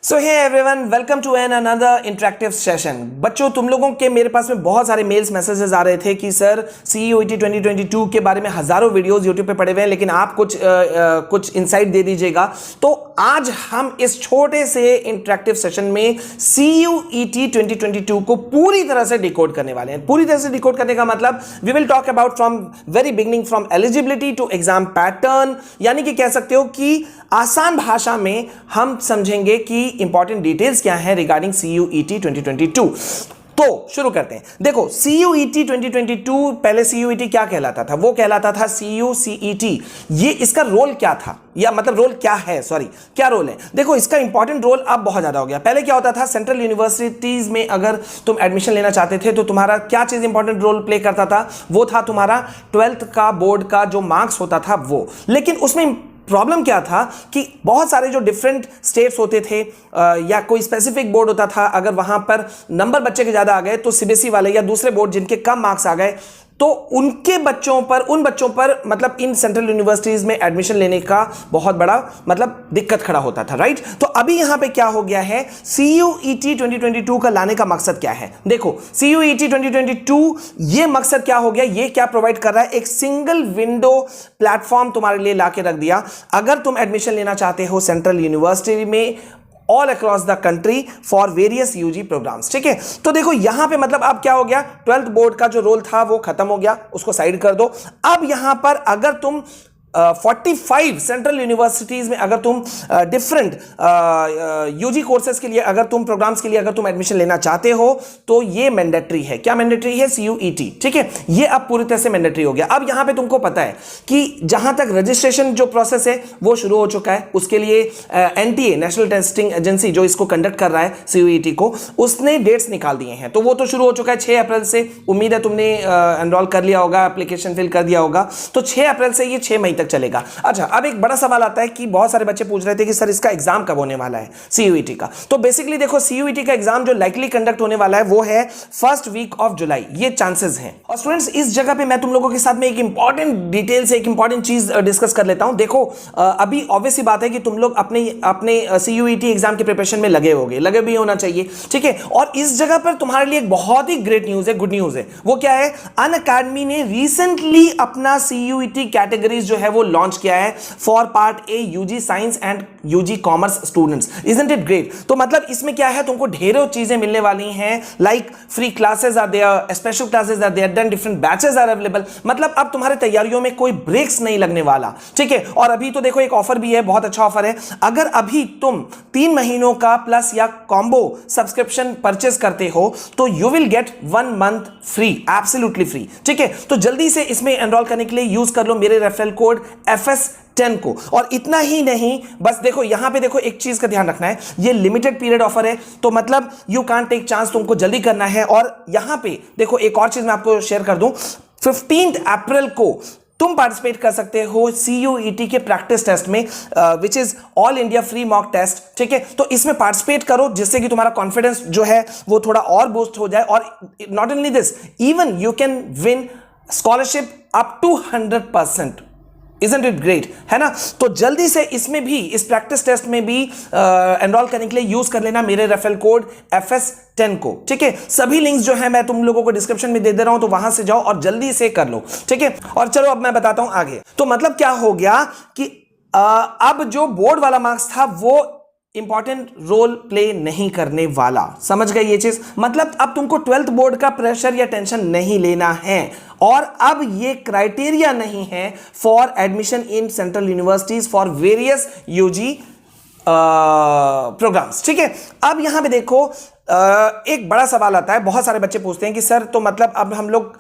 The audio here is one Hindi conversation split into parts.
So hey everyone, welcome to an another interactive session. बच्चों, तुम लोगों के मेरे पास में बहुत सारे मेल्स मैसेजेस आ रहे थे कि सर CUET 2022 के बारे में हजारों वीडियोस यूट्यूब पे पड़े हुए हैं, लेकिन आप कुछ इंसाइट दे दीजिएगा। तो आज हम इस छोटे से इंटरेक्टिव सेशन में CUET 2022 को पूरी तरह से डिकोड करने वाले हैं। पूरी तरह से डिकोड करने का मतलब we will talk about from very beginning, from eligibility to exam pattern, यानी कि कह सकते हो कि आसान भाषा में हम समझेंगे कि इंपॉर्टेंट डिटेल्स क्या है रिगार्डिंग CUET 2022। तो शुरू करते हैं। देखो, CUET 2022 पहले CUET क्या कहलाता था? वो कहलाता था CUCET। ये इसका रोल क्या था, या मतलब रोल क्या है, सॉरी क्या रोल है? देखो, इसका इंपॉर्टेंट रोल अब बहुत ज्यादा हो गया। पहले क्या होता था, सेंट्रल यूनिवर्सिटीज में अगर तुम एडमिशन लेना चाहते थे तो तुम्हारा क्या चीज इंपॉर्टेंट रोल प्ले करता था? वो था तुम्हारा 12th का बोर्ड का जो मार्क्स होता था वो। लेकिन उसमें प्रॉब्लम क्या था कि बहुत सारे जो डिफरेंट स्टेट्स होते थे या कोई स्पेसिफिक बोर्ड होता था, अगर वहां पर नंबर बच्चे के ज्यादा आ गए तो CBSE वाले या दूसरे बोर्ड जिनके कम मार्क्स आ गए तो उन बच्चों पर मतलब इन सेंट्रल यूनिवर्सिटीज में एडमिशन लेने का बहुत बड़ा मतलब दिक्कत खड़ा होता था, राइट? तो अभी यहां पे क्या हो गया है, CUET 2022 का लाने का मकसद क्या है? देखो, CUET 2022 ये मकसद क्या हो गया, ये क्या प्रोवाइड कर रहा है? एक सिंगल विंडो प्लेटफॉर्म तुम्हारे लिए लाके रख दिया। अगर तुम एडमिशन लेना चाहते हो सेंट्रल यूनिवर्सिटी में all across the country for various UG programmes, ठीक है? तो देखो यहां पे मतलब अब क्या हो गया, 12th बोर्ड का जो रोल था वो खत्म हो गया, उसको साइड कर दो। अब यहां पर अगर तुम 45 सेंट्रल यूनिवर्सिटीज में अगर तुम डिफरेंट UG कोर्सेज के लिए, अगर तुम प्रोग्राम्स के लिए अगर तुम एडमिशन लेना चाहते हो तो ये मैंडेटरी है। क्या मैंडेटरी है? CUET, ठीक है? ये अब पूरी तरह से मैंडेटरी हो गया। अब यहां पे तुमको पता है कि जहां तक रजिस्ट्रेशन जो प्रोसेस है वो शुरू हो चुका है। उसके लिए NTA, नेशनल टेस्टिंग एजेंसी, जो इसको कंडक्ट कर रहा है CUET को, उसने डेट्स निकाल दिए हैं। तो वो तो शुरू हो चुका है 6 अप्रैल से। उम्मीद है तुमने एनरोल कर लिया होगा, एप्लीकेशन फिल कर दिया होगा। तो 6 अप्रैल से ये 6 मई तक चलेगा। अच्छा, अब एक बड़ा सवाल आता है कि बहुत सारे बच्चे पूछ रहे थे कि सर इसका एग्जाम कब होने वाला है CUET का? तो बेसिकली देखो, CUET का एग्जाम जो लाइकली कंडक्ट होने वाला है वो है फर्स्ट वीक ऑफ जुलाई, ये चांसेस हैं। और स्टूडेंट्स, इस जगह पे मैं तुम लोगों के साथ में एक इंपॉर्टेंट डिटेल से एक इंपॉर्टेंट चीज डिस्कस कर लेता हूं। देखो, अभी ऑब्वियस सी बात है कि तुम लोग अपने CUET एग्जाम के प्रिपरेशन में लगे भी होना चाहिए, ठीक है? और इस जगह पर तुम्हारे लिए एक बहुत ही ग्रेट न्यूज है, गुड न्यूज है। वो क्या है? अनअकैडमी ने रिसेंटली अपना CUET कैटेगरीज जो है वो लॉन्च किया है for part A UG science and UG commerce students. Isn't it great? तो मतलब इसमें क्या है, तुमको ढेरों चीजें मिलने वाली हैं, like free classes are there, special classes are there, then different batches are available. मतलब अब तुम्हारे तैयारियों में कोई ब्रेक्स नहीं लगने वाला, ठीक है? और अभी तो देखो एक ऑफर भी है, बहुत अच्छा ऑफर है। अगर अभी तुम 3 महीनों का प्लस या कॉम्बो सब्सक्रिप्शन परचेस करते हो तो you will get 1 month free, absolutely free, ठीक है? तो जल्दी से इसमें एनरोल करने के लिए यूज कर लो मेरे रेफरल कोड FS10 को। और इतना ही नहीं, बस देखो यहां पे देखो एक चीज का ध्यान रखना है, ये लिमिटेड पीरियड ऑफर है, तो मतलब यू कांट टेक चांस, तुमको जल्दी करना है। और यहां पे देखो एक और चीज मैं आपको शेयर कर दूं, 15 अप्रैल को तुम पार्टिसिपेट कर सकते हो CUET के प्रैक्टिस टेस्ट में, which is all India free mock test, ठीक है? तो इसमें पार्टिसिपेट करो जिससे कि तुम्हारा कॉन्फिडेंस जो है वो थोड़ा और बूस्ट हो जाए। और not only this, even you can win scholarship up to 100%। Isn't it great? है ना? तो जल्दी से इसमें भी, इस प्रैक्टिस टेस्ट में भी एनरोल करने के लिए यूज कर लेना मेरे रेफरल कोड FS10 को, ठीक है? सभी लिंक्स जो है मैं तुम लोगों को डिस्क्रिप्शन में दे दे रहा हूं, तो वहां से जाओ और जल्दी से कर लो, ठीक है? और चलो अब मैं बताता हूं आगे। तो मतलब क्या हो गया कि अब जो बोर्ड वाला मार्क्स था वो इंपॉर्टेंट रोल प्ले नहीं करने वाला। समझ गए ये चीज? मतलब अब तुमको 12th बोर्ड का प्रेशर या टेंशन नहीं लेना है, और अब ये क्राइटेरिया नहीं है for admission in central universities for various UG programmes, ठीक है? अब यहां पे देखो एक बड़ा सवाल आता है, बहुत सारे बच्चे पूछते हैं कि सर तो मतलब अब हम लोग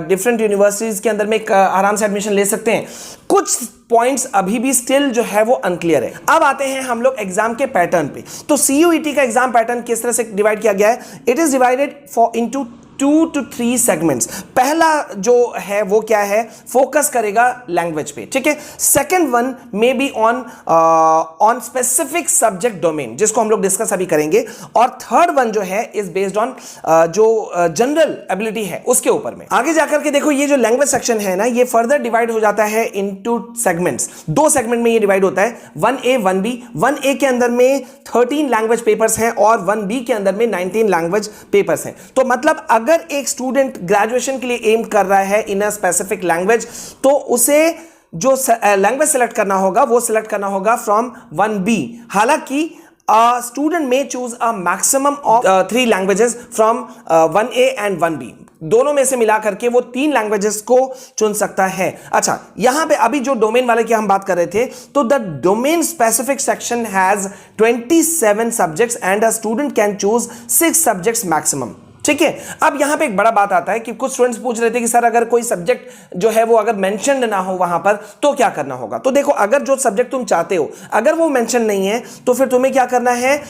डिफरेंट यूनिवर्सिटीज के अंदर में आराम से एडमिशन ले सकते हैं? कुछ पॉइंट्स अभी भी स्टिल जो है वो अनक्लियर है। अब आते हैं हम लोग एग्जाम के पैटर्न पे। तो CUET का एग्जाम पैटर्न किस तरह से डिवाइड किया गया है? It is divided into 2 to 3 segments. पहला जो है वो क्या है, फोकस करेगा लैंग्वेज पे, ठीक है। Second one may be on specific subject domain, जिसको हम लोग डिस्कस अभी करेंगे। और थर्ड वन जो है इज बेस्ड ऑन जो जनरल एबिलिटी है उसके ऊपर में। आगे जाकर के देखो, ये जो लैंग्वेज सेक्शन है ना, ये फर्दर डिवाइड हो जाता है इनटू सेगमेंट्स। 2 सेगमेंट में ये डिवाइड होता है, 1A 1B। 1A के अंदर में 13 लैंग्वेज पेपर्स हैं और 1B के अंदर में 19 लैंग्वेज पेपर्स हैं। तो मतलब अगर एक स्टूडेंट ग्रेजुएशन के लिए एम कर रहा है इन अ स्पेसिफिक लैंग्वेज, तो उसे जो लैंग्वेज सेलेक्ट करना होगा वो सिलेक्ट करना होगा फ्रॉम 1B। हालांकि स्टूडेंट में choose a maximum of 3 languages from 1A and 1B। दोनों में से मिला करके वो 3 लैंग्वेजेस को चुन सकता है। अच्छा, यहां पे अभी जो डोमेन वाले की हम बात कर रहे थे, तो the domain specific section has 27 subjects and a student can choose 6 subjects maximum, ठीक है। अब यहां पे एक बड़ा बात आता है कि कुछ स्टूडेंट्स पूछ रहे थे कि सर अगर कोई सब्जेक्ट जो है वो अगर मेंशन्ड ना हो वहां पर तो क्या करना होगा। तो देखो, अगर जो सब्जेक्ट तुम चाहते हो अगर वो मेंशन नहीं है तो फिर तुम्हें क्या करना है,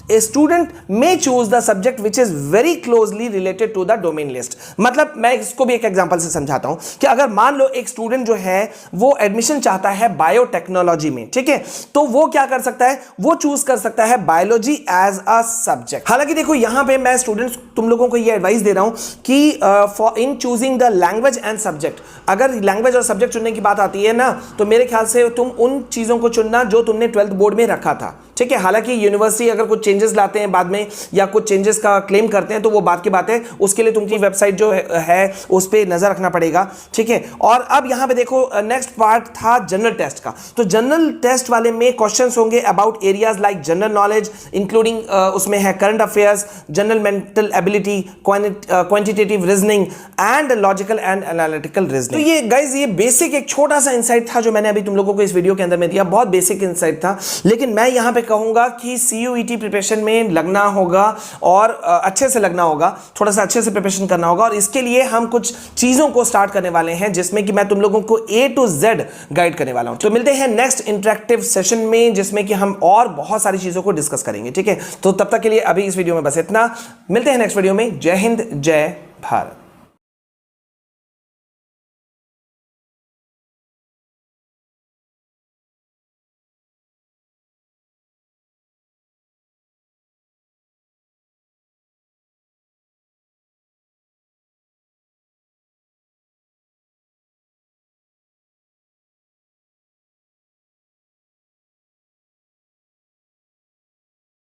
A student may choose the subject which is very closely related to the domain list। मतलब मैं इसको भी एक एग्जांपल से समझाता हूं कि अगर मान लो एक स्टूडेंट जो है वो एडमिशन चाहता है बायोटेक्नोलॉजी में, ठीक है, तो वो क्या कर सकता है, वो चूज कर सकता है बायोलॉजी एज अ सब्जेक्ट। हालांकि देखो, यहां पे मैं स्टूडेंट्स तुम लोगों को ये एडवाइस दे रहा हूं कि इन choosing the language and subject, अगर लैंग्वेज और सब्जेक्ट चुनने की बात आती है ना, तो मेरे ख्याल से तुम उन चीजों को चुनना जो तुमने 12th बोर्ड में रखा था, ठीक है। हालांकि यूनिवर्सिटी अगर कुछ चेंजेस लाते हैं बाद में या कुछ चेंजेस का क्लेम करते हैं तो वो बात की बात है, उसके लिए तुमकी वेबसाइट जो है उस पर नजर रखना पड़ेगा, ठीक है। और अब यहां पे देखो, नेक्स्ट पार्ट था जनरल टेस्ट का। तो जनरल टेस्ट वाले में क्वेश्चंस होंगे about areas like general knowledge, including उसमें है current affairs, general mental ability, quantitative reasoning and logical and analytical reasoning. तो ये गाइस, ये बेसिक एक छोटा सा इंसाइट था जो मैंने अभी तुम लोगों को इस वीडियो के अंदर में दिया। बहुत बेसिक इंसाइट था, लेकिन मैं यहां पे कहूंगा कि CUET प्रिपरेशन में लगना होगा और अच्छे से लगना होगा, थोड़ा सा अच्छे से प्रिपरेशन करना होगा। और इसके लिए हम कुछ चीजों को स्टार्ट करने वाले हैं जिसमें कि मैं तुम लोगों को A to Z गाइड करने वाला हूं। तो मिलते हैं नेक्स्ट इंटरेक्टिव सेशन में, जिसमें कि हम और बहुत सारी चीजों को डिस्कस करेंगे, ठीक है। तो तब तक के लिए अभी इस वीडियो में बस इतना। मिलते हैं नेक्स्ट वीडियो में। जय हिंद, जय भारत।